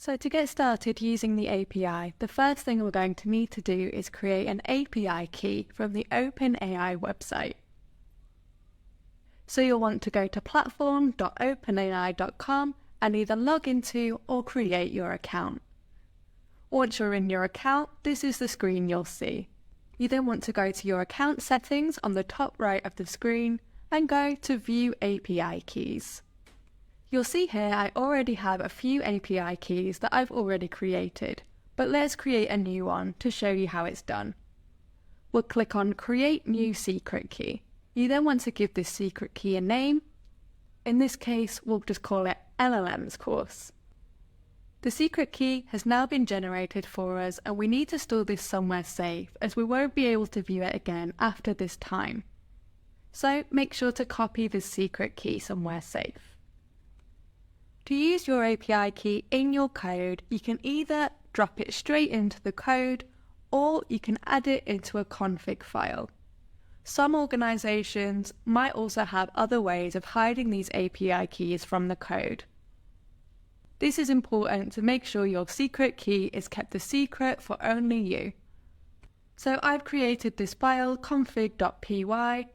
So to get started using the API, the first thing we're going to need to do is create an API key from the OpenAI website. So you'll want to go to platform.openai.com and either log into or create your account. Once you're in your account, this is the screen you'll see. You then want to go to your account settings on the top right of the screen and go to View API Keys. You'll see here I already have a few API keys that I've already created, but let's create a new one to show you how it's done. We'll click on Create New Secret Key. You then want to give this secret key a name. In this case, we'll just call it LLMs course. The secret key has now been generated for us and we need to store this somewhere safe as we won't be able to view it again after this time. So make sure to copy this secret key somewhere safe. To use your API key in your code, you can either drop it straight into the code or you can add it into a config file. Some organizations might also have other ways of hiding these API keys from the code. This is important to make sure your secret key is kept a secret for only you. So I've created this file config.py.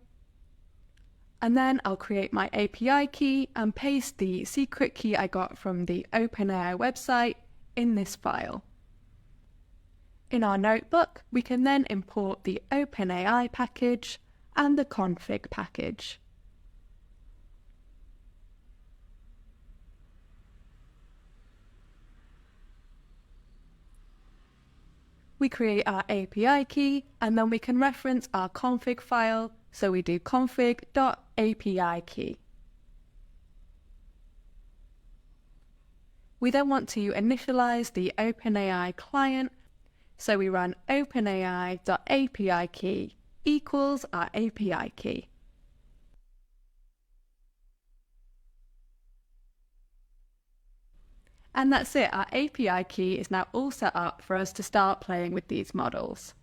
And then I'll create my API key and paste the secret key I got from the OpenAI website in this file. In our notebook, we can then import the OpenAI package and the config package. We create our API key and then we can reference our config file. So we do config.api key. We then want to initialize the OpenAI client. So we run openai.api key equals our API key. And that's it, our API key is now all set up for us to start playing with these models.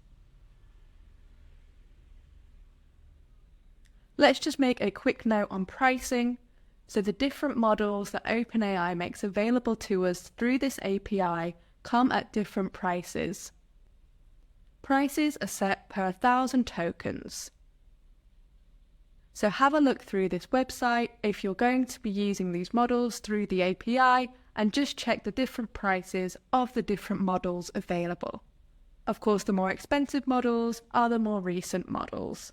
Let's just make a quick note on pricing. So the different models that OpenAI makes available to us through this API come at different prices. Prices are set per 1,000 tokens. So have a look through this website if you're going to be using these models through the API and just check the different prices of the different models available. Of course, the more expensive models are the more recent models.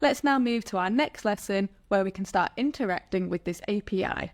Let's now move to our next lesson where we can start interacting with this API.